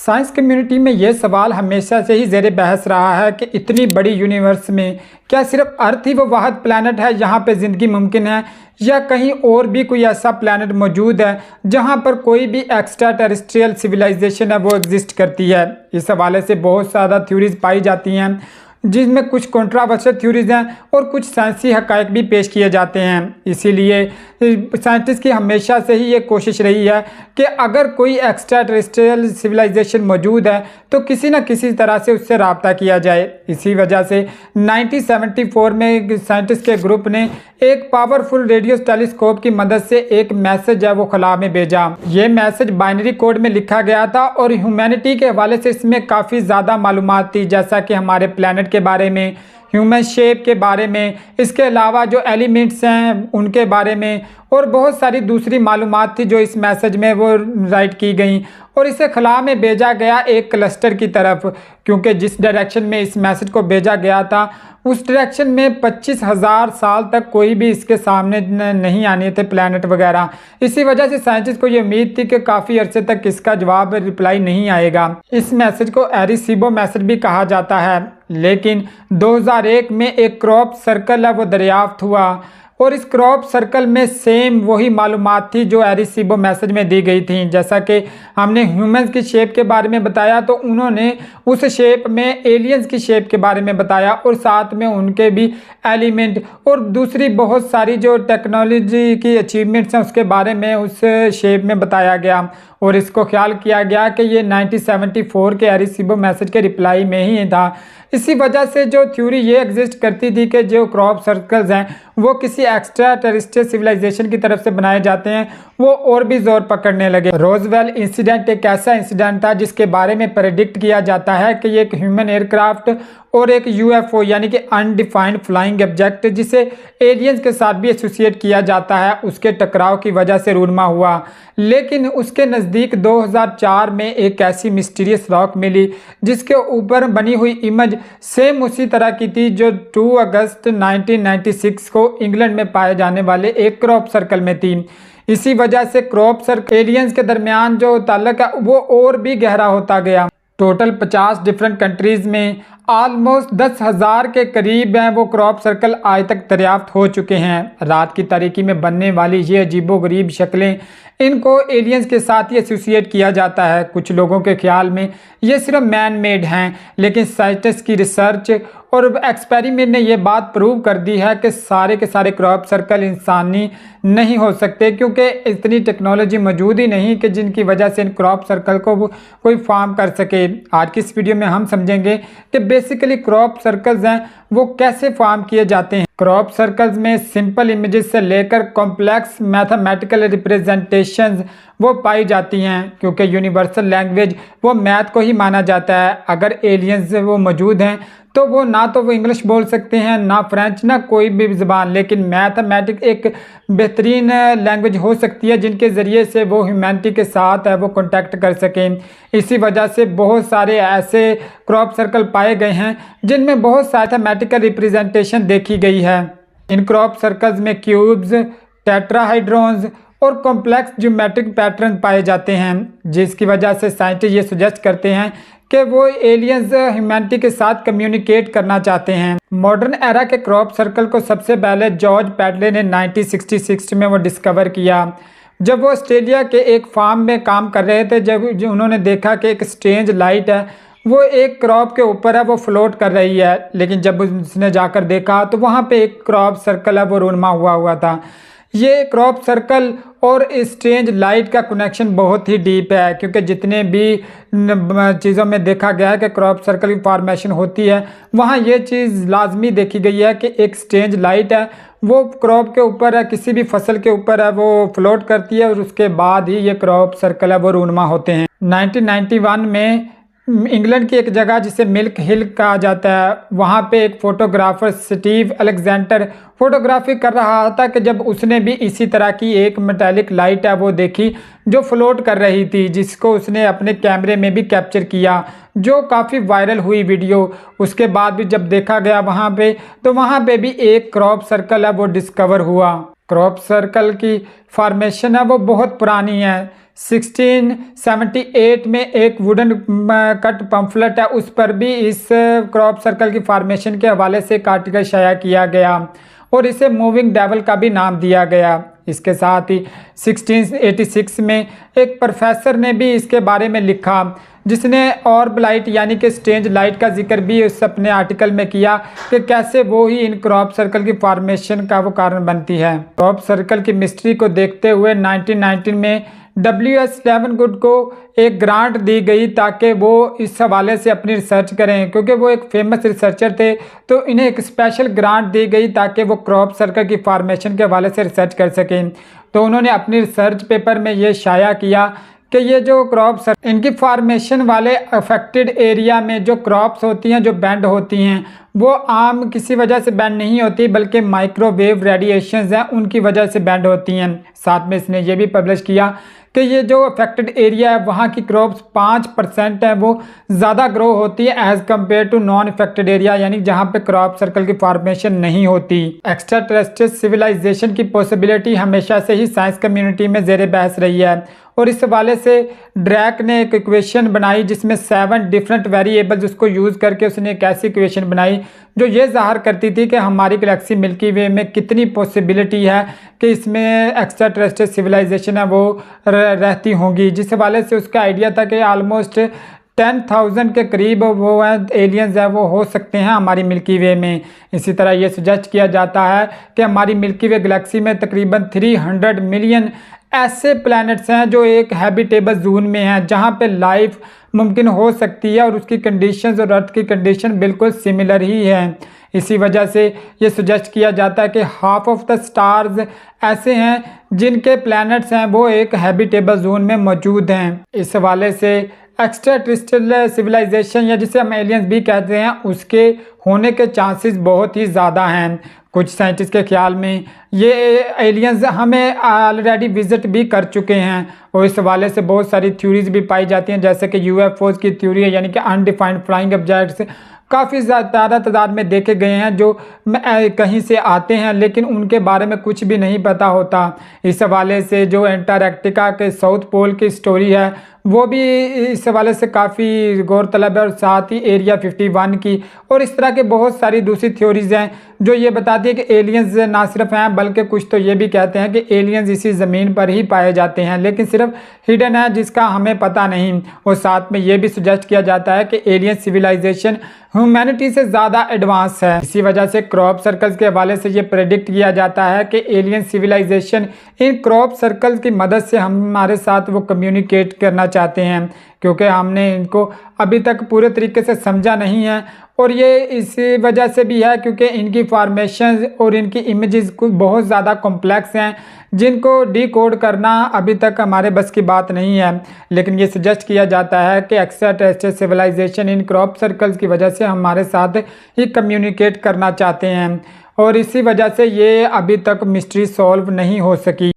Science community में ये सवाल हमेशा से ही ज़ेर बहस रहा है कि इतनी बड़ी यूनिवर्स में क्या सिर्फ अर्थ ही वो वाहिद प्लैनेट है जहाँ पे ज़िंदगी मुमकिन है, या कहीं और भी कोई ऐसा प्लैनेट मौजूद है जहाँ पर कोई भी एक्स्ट्रा टेरेस्ट्रियल सिविलाइजेशन है वो एग्जिस्ट करती है। इस हवाले से बहुत ज़्यादा थ्योरीज पाई जाती हैं, जिसमें कुछ कंट्रोवर्शियल थ्योरीज हैं और कुछ साइंसी हक़ाइक़ भी पेश किए जाते हैं। इसीलिए साइंटिस्ट की हमेशा से ही ये कोशिश रही है कि अगर कोई एक्स्ट्रा टेरेस्ट्रियल सिविलाइजेशन मौजूद है तो किसी न किसी तरह से उससे रब्ता किया जाए। इसी वजह से 1974 में साइंटिस्ट के ग्रुप ने एक पावरफुल रेडियो टेलीस्कोप की मदद से एक मैसेज है वो खला में भेजा। ये मैसेज बाइनरी कोड में लिखा गया था और ह्यूमैनिटी के हवाले से इसमें काफ़ी ज़्यादा मालूमात थी, जैसा कि हमारे प्लैनेट के बारे में, ह्यूमन शेप के बारे में, इसके अलावा जो एलिमेंट्स हैं उनके बारे में, और बहुत सारी दूसरी मालूमात थी जो इस मैसेज में वो राइट की गई। और इसे खला में भेजा गया एक क्लस्टर की तरफ, क्योंकि जिस डायरेक्शन में इस मैसेज को भेजा गया था उस डायरेक्शन में 25,000 साल तक कोई भी इसके सामने नहीं आने थे प्लैनेट वगैरह। इसी वजह से साइंटिस्ट को ये उम्मीद थी कि काफ़ी अरसे तक इसका जवाब रिप्लाई नहीं आएगा। इस मैसेज को एरिसीबो मैसेज भी कहा जाता है, लेकिन 2001 में एक क्रॉप सर्कल है वो दरियाफ्त हुआ और इस क्रॉप सर्कल में सेम वही मालूमात थी जो एरिसीबो मैसेज में दी गई थी। जैसा कि हमने ह्यूमंस की शेप के बारे में बताया तो उन्होंने उस शेप में एलियंस की शेप के बारे में बताया और साथ में उनके भी एलिमेंट और दूसरी बहुत सारी जो टेक्नोलॉजी की अचीवमेंट्स हैं उसके बारे में उस शेप में बताया गया। और इसको ख्याल किया गया कि ये 1974 के एरिसीबो मैसेज के रिप्लाई में ही था। इसी वजह से जो थ्योरी ये एग्जिस्ट करती थी कि जो क्रॉप सर्कल्स हैं वो किसी एक्स्ट्रा टेरेस्ट्रियल सिविलाइजेशन की तरफ से बनाए जाते हैं, वो और भी जोर पकड़ने लगे। रोजवेल इंसिडेंट एक ऐसा इंसिडेंट था जिसके बारे में प्रेडिक्ट किया जाता है कि ये एक ह्यूमन एयरक्राफ्ट और एक यूएफओ यानी कि अनडिफाइंड फ्लाइंग ऑब्जेक्ट, जिसे एलियंस के साथ भी एसोसिएट किया जाता है, उसके टकराव की वजह से रूनमा हुआ। लेकिन उसके नज़दीक 2004 में एक ऐसी मिस्टीरियस रॉक मिली जिसके ऊपर बनी हुई इमेज सेम उसी तरह की थी जो 2 अगस्त 1996 को इंग्लैंड में पाए जाने वाले एक क्रॉप सर्कल में थी। इसी वजह से क्रॉप सर्कल एलियंस के दरमियान जो ताल्लुक है वो और भी गहरा होता गया। टोटल 50 डिफरेंट कंट्रीज़ में ऑलमोस्ट 10,000 के करीब हैं वो क्रॉप सर्कल आज तक दरियाफ्त हो चुके हैं। रात की तारीकी में बनने वाली ये अजीबोगरीब शक्लें, इनको एलियंस के साथ ही एसोसिएट किया जाता है। कुछ लोगों के ख्याल में ये सिर्फ मैन मेड हैं, लेकिन साइंटिस्ट की रिसर्च और एक्सपेरिमेंट ने ये बात प्रूव कर दी है कि सारे के सारे क्रॉप सर्कल इंसानी नहीं हो सकते, क्योंकि इतनी टेक्नोलॉजी मौजूद ही नहीं कि जिनकी वजह से इन क्रॉप सर्कल को कोई फॉर्म कर सके। आज की इस वीडियो में हम समझेंगे कि बेसिकली क्रॉप सर्कल्स हैं वो कैसे फॉर्म किए जाते हैं। क्रॉप सर्कल्स में सिंपल इमेजेस से लेकर कॉम्प्लेक्स मैथमेटिकल रिप्रेजेंटेशंस वो पाई जाती हैं, क्योंकि यूनिवर्सल लैंग्वेज वो मैथ को ही माना जाता है। अगर एलियंस वो मौजूद हैं तो वो ना तो वो इंग्लिश बोल सकते हैं, ना फ्रेंच, ना कोई भी ज़बान, लेकिन मैथमेटिक्स एक बेहतरीन लैंग्वेज हो सकती है जिनके ज़रिए से वो ह्यूमैनिटी के साथ है वो कांटेक्ट कर सकें। इसी वजह से बहुत सारे ऐसे क्रॉप सर्कल पाए गए हैं जिनमें बहुत सारे मैथमेटिकल रिप्रेजेंटेशन देखी गई है। इन क्रॉप सर्कल्स में क्यूब्स, टेट्राहाइड्रॉन्स और कॉम्प्लेक्स ज्योमेट्रिक पैटर्न पाए जाते हैं, जिसकी वजह से साइंटिस्ट ये सजेस्ट करते हैं कि वो एलियंस ह्यूमैनिटी के साथ कम्युनिकेट करना चाहते हैं। मॉडर्न एरा के क्रॉप सर्कल को सबसे पहले जॉर्ज पैडले ने 1966 में वो डिस्कवर किया, जब वो ऑस्ट्रेलिया के एक फार्म में काम कर रहे थे। जब उन्होंने देखा कि एक स्ट्रेंज लाइट है वो एक क्रॉप के ऊपर है वो फ्लोट कर रही है, लेकिन जब उसने जाकर देखा तो वहाँ पे एक क्रॉप सर्कल है वो रूनमा हुआ था। ये क्रॉप सर्कल और स्ट्रेंज लाइट का कनेक्शन बहुत ही डीप है, क्योंकि जितने भी चीज़ों में देखा गया है कि क्रॉप सर्कल की फॉर्मेशन होती है, वहाँ ये चीज़ लाजमी देखी गई है कि एक स्ट्रेंज लाइट है वो क्रॉप के ऊपर है, किसी भी फसल के ऊपर है वो फ्लोट करती है और उसके बाद ही ये क्रॉप सर्कल है वो रूनमा होते हैं। 1991 में इंग्लैंड की एक जगह जिसे मिल्क हिल कहा जाता है, वहाँ पे एक फ़ोटोग्राफर स्टीव अलेक्जेंडर फोटोग्राफी कर रहा था कि जब उसने भी इसी तरह की एक मेटालिक लाइट है वो देखी जो फ्लोट कर रही थी, जिसको उसने अपने कैमरे में भी कैप्चर किया, जो काफ़ी वायरल हुई वीडियो। उसके बाद भी जब देखा गया वहाँ पे तो वहाँ पे भी एक क्रॉप सर्कल है वो डिस्कवर हुआ। क्रॉप सर्कल की फॉर्मेशन है वो बहुत पुरानी है, 1678 में एक वुडन कट पम्फलेट है, उस पर भी इस क्रॉप सर्कल की फॉर्मेशन के हवाले से एक आर्टिकल शाया किया गया और इसे मूविंग डेवल का भी नाम दिया गया। इसके साथ ही 1686 में एक प्रोफेसर ने भी इसके बारे में लिखा, जिसने ऑर्ब लाइट यानी कि स्ट्रेंज लाइट का जिक्र भी उस अपने आर्टिकल में किया कि कैसे वो ही इन क्रॉप सर्कल की फॉर्मेशन का वो कारण बनती है। क्रॉप सर्कल की मिस्ट्री को देखते हुए 1919 में W.S. लेवनवुड को एक ग्रांट दी गई ताकि वो इस हवाले से अपनी रिसर्च करें, क्योंकि वो एक फेमस रिसर्चर थे, तो इन्हें एक स्पेशल ग्रांट दी गई ताकि वो क्रॉप सर्कल की फॉर्मेशन के हवाले से रिसर्च कर सकें। तो उन्होंने अपनी रिसर्च पेपर में ये शाया किया कि ये जो क्रॉप्स इनकी फॉर्मेशन वाले अफेक्टेड एरिया में जो क्रॉप्स होती हैं, जो बैंड होती हैं, वो आम किसी वजह से बैंड नहीं होती, बल्कि माइक्रोवेव रेडिएशंस हैं उनकी वजह से बैंड होती हैं। साथ में इसने ये भी पब्लिश किया कि ये जो अफेक्टेड एरिया है वहाँ की क्रॉप्स 5% है वो ज़्यादा ग्रो होती है as compare to non affected area, यानी जहाँ पे क्रॉप सर्कल की फॉर्मेशन नहीं होती। एक्स्ट्रा टेरेस्ट्रियल सिविलाइजेशन की पॉसिबिलिटी हमेशा से ही साइंस कम्युनिटी में ज़ेर बहस रही है और इस हवाले से ड्रैक ने एक इक्वेशन बनाई जिसमें 7 डिफरेंट वेरिएबल्स उसको यूज़ करके उसने एक ऐसी इक्वेशन बनाई जो ये ज़ाहिर करती थी कि हमारी गैलेक्सी मिल्की वे में कितनी पॉसिबिलिटी है कि इसमें एक्स्ट्रा टेरेस्ट्रियल सिविलाइजेशन है वो रहती होंगी, जिस हवाले से उसका आइडिया था कि आलमोस्ट 10,000 के करीब वो है एलियंस है वो हो सकते हैं हमारी मिल्की वे में। इसी तरह ये सजेस्ट किया जाता है कि हमारी मिल्की वे गैलेक्सी में तकरीबन 300 मिलियन ऐसे प्लैनेट्स हैं जो एक हैबिटेबल जोन में हैं जहां पे लाइफ मुमकिन हो सकती है और उसकी कंडीशंस और अर्थ की कंडीशन बिल्कुल सिमिलर ही हैं। इसी वजह से ये सजेस्ट किया जाता है कि हाफ ऑफ द स्टार्स ऐसे हैं जिनके प्लैनेट्स हैं वो एक हैबिटेबल जोन में मौजूद हैं। इस हवाले से एक्स्ट्रा टेरेस्ट्रियल सिविलाइजेशन या जिसे हम एलियंस भी कहते हैं उसके होने के चांसेस बहुत ही ज़्यादा हैं। कुछ साइंटिस्ट के ख्याल में ये एलियंस हमें ऑलरेडी विजिट भी कर चुके हैं और इस हवाले से बहुत सारी थ्योरीज भी पाई जाती हैं, जैसे कि UFOs की थ्योरी है, यानी कि अनडिफाइंड फ्लाइंग ऑब्जेक्ट्स काफ़ी ज़्यादा तादाद में देखे गए हैं जो कहीं से आते हैं लेकिन उनके बारे में कुछ भी नहीं पता होता। इस हवाले से जो एंटार्कटिका के साउथ पोल की स्टोरी है वो भी इस हवाले से काफ़ी गौरतलब है और साथ ही एरिया 51 की और इस तरह के बहुत सारी दूसरी थ्योरीज हैं जो ये बताती है कि एलियंस ना सिर्फ हैं बल्कि कुछ तो ये भी कहते हैं कि एलियंस इसी ज़मीन पर ही पाए जाते हैं लेकिन सिर्फ हिडन है जिसका हमें पता नहीं। और साथ में ये भी सजेस्ट किया जाता है कि एलियन सिविलाइजेशन ह्यूमैनिटी से ज़्यादा एडवांस है। इसी वजह से क्रॉप सर्कल्स के हवाले से ये प्रेडिक्ट किया जाता है कि एलियन सिविलाइजेशन इन क्रॉप सर्कल्स की मदद से हमारे साथ वो कम्युनिकेट करना चाहते हैं, क्योंकि हमने इनको अभी तक पूरे तरीके से समझा नहीं है और ये इसी वजह से भी है क्योंकि इनकी फॉर्मेशन और इनकी इमेजेस कुछ बहुत ज़्यादा कॉम्प्लेक्स हैं जिनको डिकोड करना अभी तक हमारे बस की बात नहीं है। लेकिन ये सजेस्ट किया जाता है कि एक्स्ट्रा टेरेस्ट्रियल सिविलाइजेशन इन क्रॉप सर्कल्स की वजह से हमारे साथ ही कम्युनिकेट करना चाहते हैं और इसी वजह से ये अभी तक मिस्ट्री सॉल्व नहीं हो सकी।